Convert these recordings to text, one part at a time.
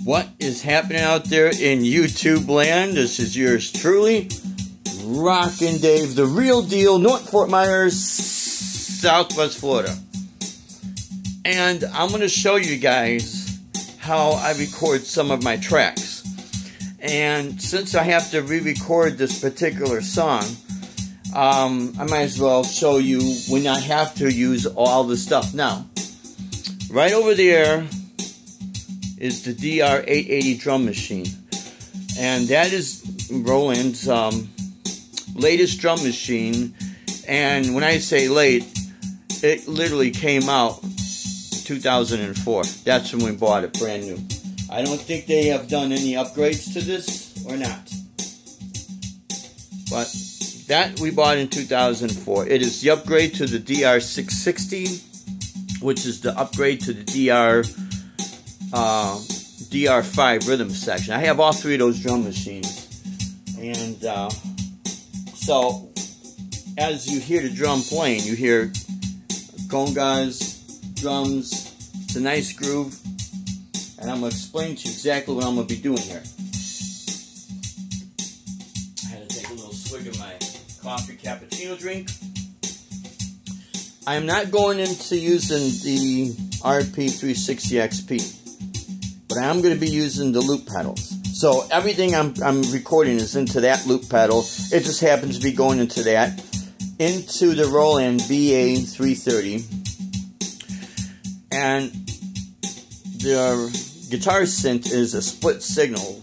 What is happening out there in YouTube land? This is yours truly, Rockin' Dave, the real deal, North Fort Myers, Southwest Florida. And I'm going to show you guys how I record some of my tracks. And since I have to re-record this particular song, I might as well show you when I have to use all the stuff. Now, right over there is the DR880 drum machine, and that is Roland's latest drum machine. And when I say late, it literally came out 2004. That's when we bought it brand new. I don't think they have done any upgrades to this or not, but that we bought in 2004. It is the upgrade to the DR660, which is the upgrade to the DR5 rhythm section. I have all three of those drum machines, and so as you hear the drum playing, you hear congas, drums. It's a nice groove, and I'm going to explain to you exactly what I'm going to be doing here. I had to take a little swig of my coffee cappuccino drink. I am not going into using the RP360 XP, but I am going to be using the loop pedals. So everything I'm recording is into that loop pedal. It just happens to be going into that, into the Roland BA330, and the guitar synth is a split signal.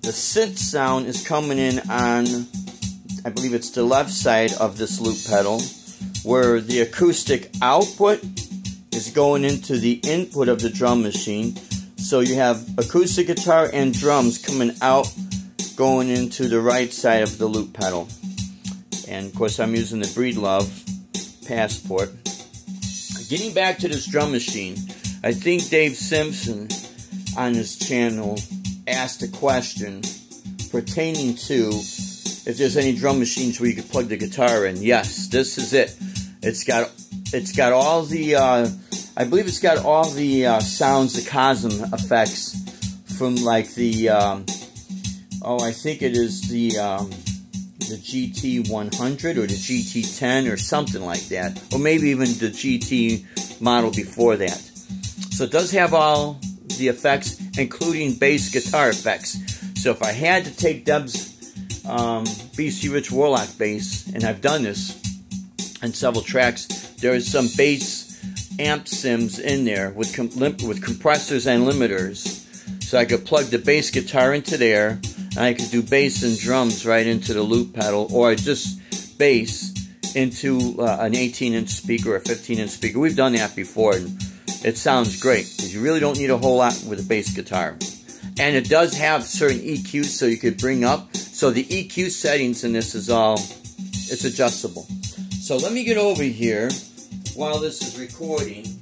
The synth sound is coming in on, I believe it's the left side of this loop pedal, where the acoustic output is going into the input of the drum machine. So you have acoustic guitar and drums coming out, going into the right side of the loop pedal. And of course I'm using the Breedlove Passport. Getting back to this drum machine, I think Dave Simpson on his channel asked a question pertaining to if there's any drum machines where you could plug the guitar in. Yes, this is it. It's got all the I believe it's got all the sounds, the Cosm effects from like the I think it is the GT100 or the GT10 or something like that, or maybe even the GT model before that. So it does have all the effects, including bass guitar effects. So if I had to take Deb's BC Rich Warlock bass, and I've done this in several tracks, there is some bass amp sims in there with compressors and limiters. So I could plug the bass guitar into there, and I could do bass and drums right into the loop pedal, or just bass into an 18-inch speaker or a 15-inch speaker. We've done that before, and it sounds great, because you really don't need a whole lot with a bass guitar. And it does have certain EQs so you could bring up. So the EQ settings in this is it's adjustable. So let me get over here while this is recording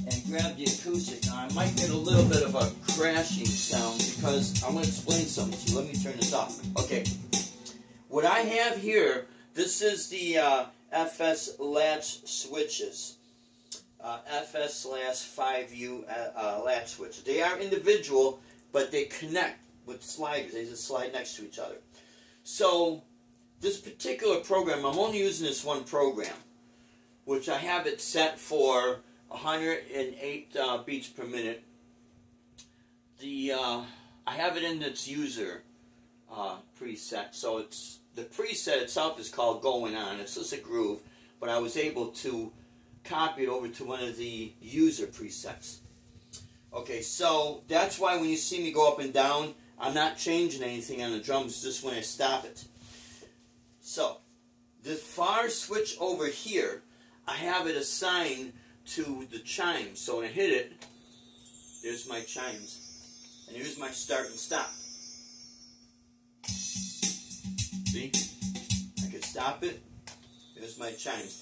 and grab the acoustic. Now I might get a little bit of a crashing sound because I'm going to explain something to you. Let me turn this off. Okay. What I have here, this is the FS latch switches. FS/5U latch switches. They are individual, but they connect with sliders. They just slide next to each other. So this particular program, I'm only using this one program, which I have it set for 108 beats per minute. I have it in its user preset. So it's the preset itself is called Going On. It's just a groove, but I was able to copy it over to one of the user presets. Okay, so that's why when you see me go up and down, I'm not changing anything on the drums, just when I stop it. So the far switch over here, I have it assigned to the chimes. So when I hit it, there's my chimes, and here's my start and stop. See? I can stop it. There's my chimes.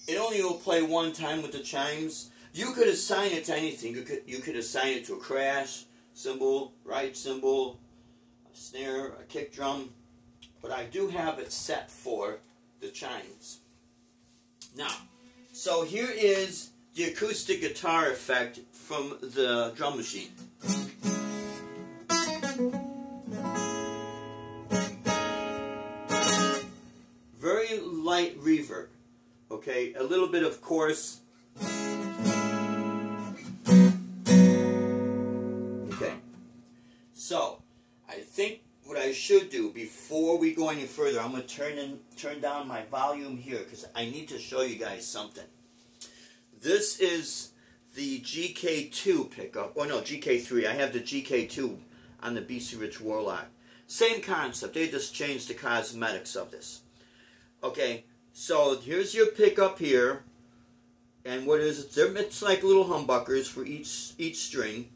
It only will play one time with the chimes. You could assign it to anything. You could assign it to a crash cymbal, ride cymbal, a snare, a kick drum. But I do have it set for the chimes. Now, so here is the acoustic guitar effect from the drum machine. Okay, a little bit of coarse. Okay, so I think what I should do before we go any further, I'm going to turn down my volume here because I need to show you guys something. This is the GK2 pickup. Oh no, GK3. I have the GK2 on the BC Rich Warlock. Same concept. They just changed the cosmetics of this. Okay, so here's your pickup here. And what is it? It's like little humbuckers for each string.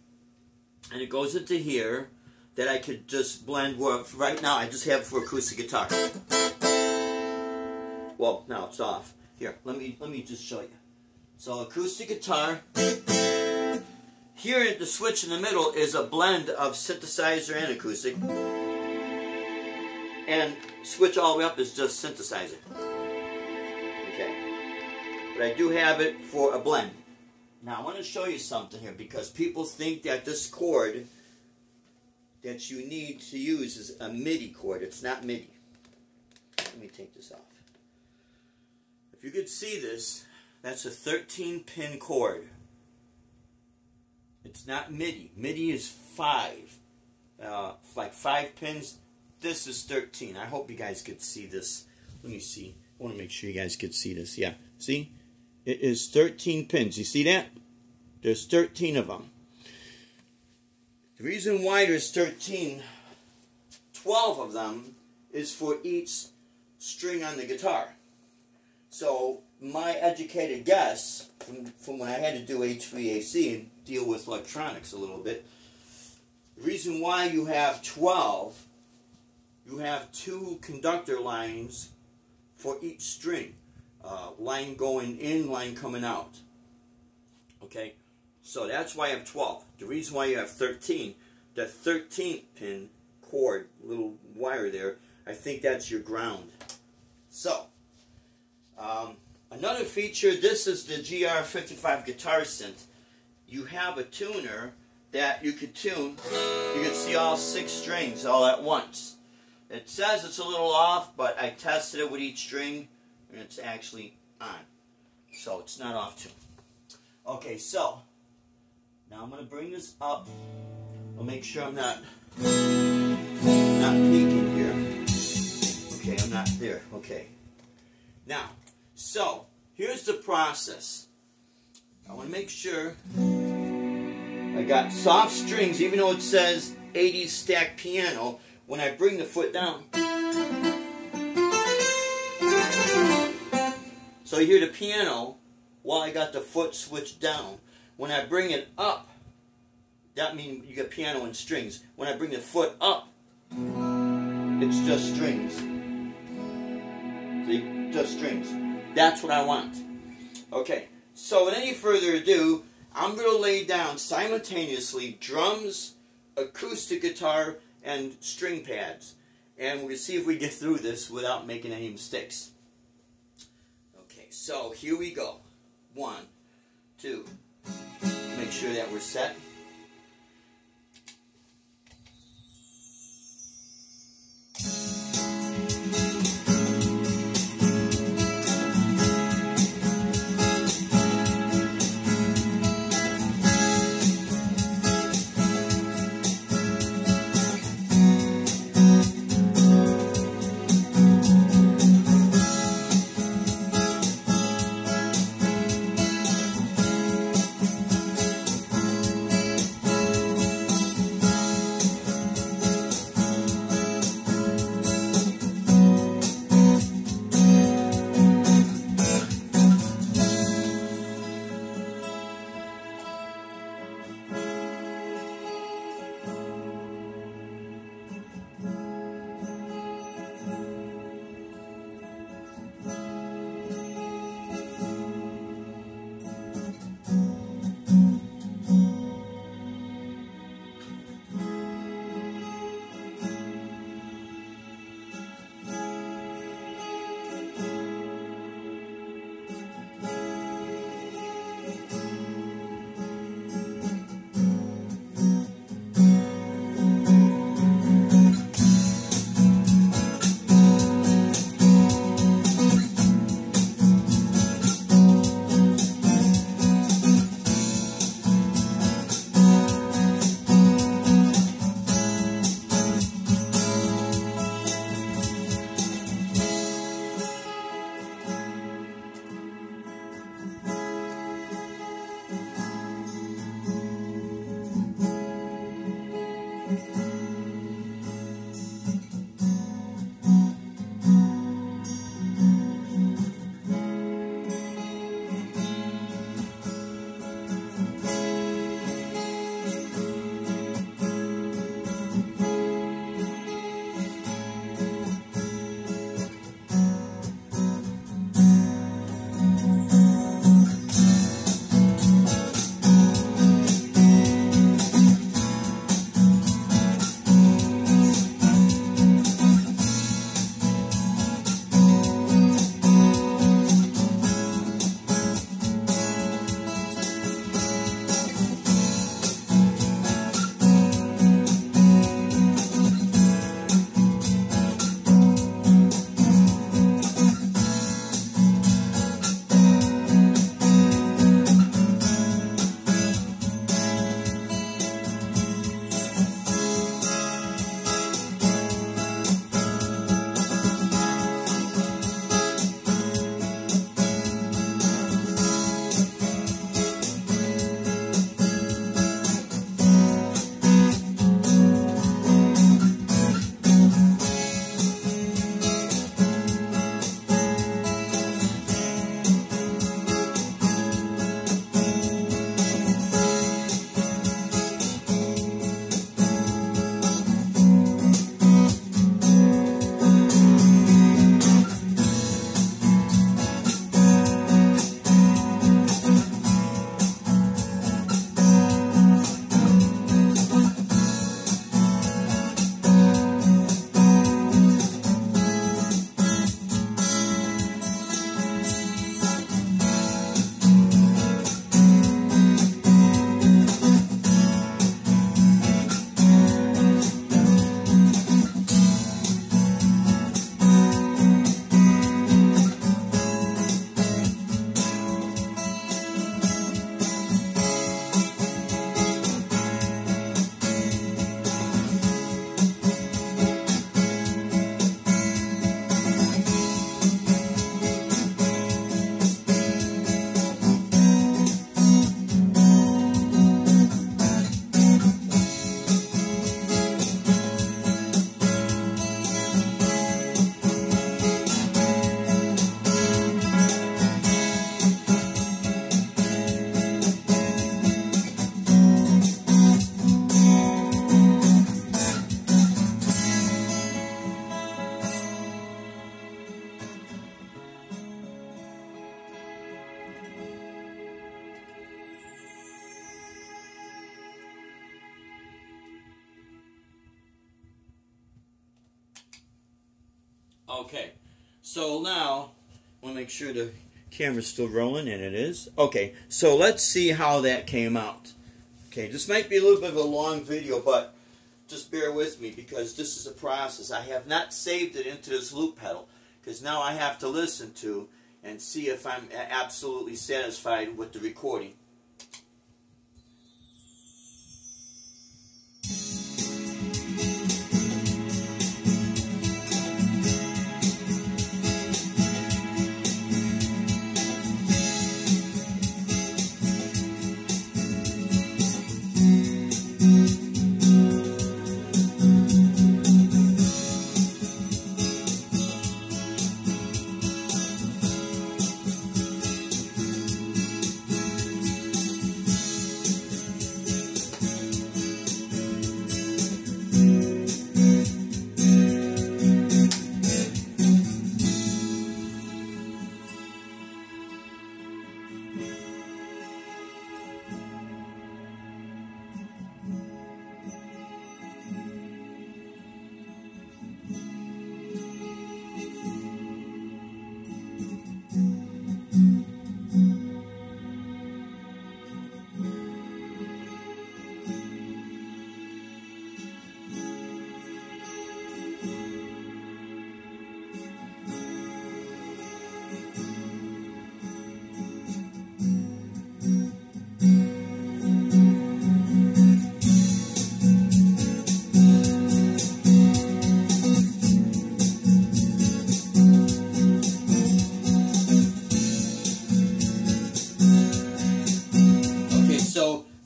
And it goes into here that I could just blend with. Right now I just have it for acoustic guitar. Well, now it's off. Here, let me just show you. So acoustic guitar. Here the switch in the middle is a blend of synthesizer and acoustic. And switch all the way up is just synthesizer. Okay. But I do have it for a blend. Now I want to show you something here because people think that this chord that you need to use is a MIDI chord. It's not MIDI. Let me take this off. If you could see this, that's a 13-pin chord. It's not MIDI. MIDI is 5. Like 5 pins. This is 13. I hope you guys could see this. Let me see. I want to make sure you guys could see this. Yeah. See? It is 13 pins. You see that? There's 13 of them. The reason why there's 13, 12 of them is for each string on the guitar. So my educated guess, from when I had to do HVAC and deal with electronics a little bit, the reason why you have 12, you have 2 conductor lines for each string. Line going in, line coming out. Okay, so that's why I have 12. The reason why you have 13, the 13th pin cord, little wire there, I think that's your ground. So, another feature, this is the GR55 guitar synth. You have a tuner that you could tune. You can see all 6 strings all at once. It says it's a little off, but I tested it with each string, and it's actually on. So it's not off tune. Okay, so now I'm going to bring this up. I'll make sure I'm not peeking here. Okay, I'm not there. Okay. Now, so here's the process. I want to make sure I got soft strings, even though it says 80s stacked piano. When I bring the foot down, so you hear the piano while I got the foot switched down. When I bring it up, that means you get piano and strings. When I bring the foot up, it's just strings. See? Just strings. That's what I want. Okay, so without any further ado, I'm going to lay down simultaneously drums, acoustic guitar, and string pads. And we're going to see if we get through this without making any mistakes. Okay, so here we go. 1, 2. Make sure that we're set. Okay, so now we'll make sure the camera's still rolling, and it is. Okay, so let's see how that came out. Okay, this might be a little bit of a long video, but just bear with me because this is a process. I have not saved it into this loop pedal because now I have to listen to and see if I'm absolutely satisfied with the recording.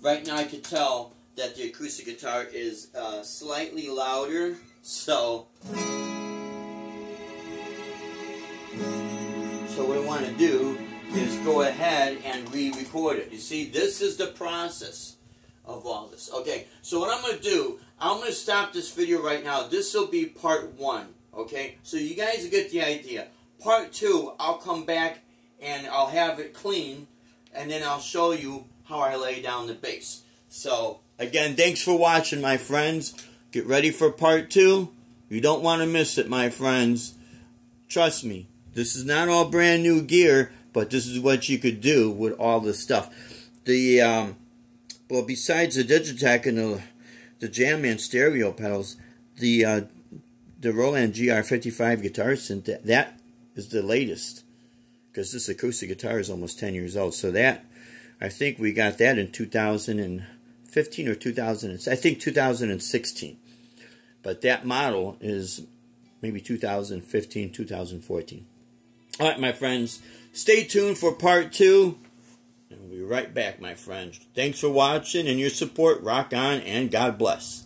Right now I can tell that the acoustic guitar is slightly louder, so what I want to do is go ahead and re-record it. You see, this is the process of all this. Okay, so what I'm going to do, I'm going to stop this video right now. This will be part 1, okay? So you guys get the idea. Part 2, I'll come back and I'll have it clean, and then I'll show you how I lay down the bass. So, again, thanks for watching, my friends. Get ready for part 2. You don't want to miss it, my friends. Trust me, this is not all brand new gear, but this is what you could do with all this stuff. The well, besides the DigiTech and the Jamman Stereo pedals, the Roland GR55 guitar synth, that is the latest, because this acoustic guitar is almost 10 years old. So that, I think we got that in 2015 or 2016. But that model is maybe 2015, 2014. Alright, my friends, stay tuned for part 2. And we'll be right back, my friends. Thanks for watching and your support. Rock on and God bless.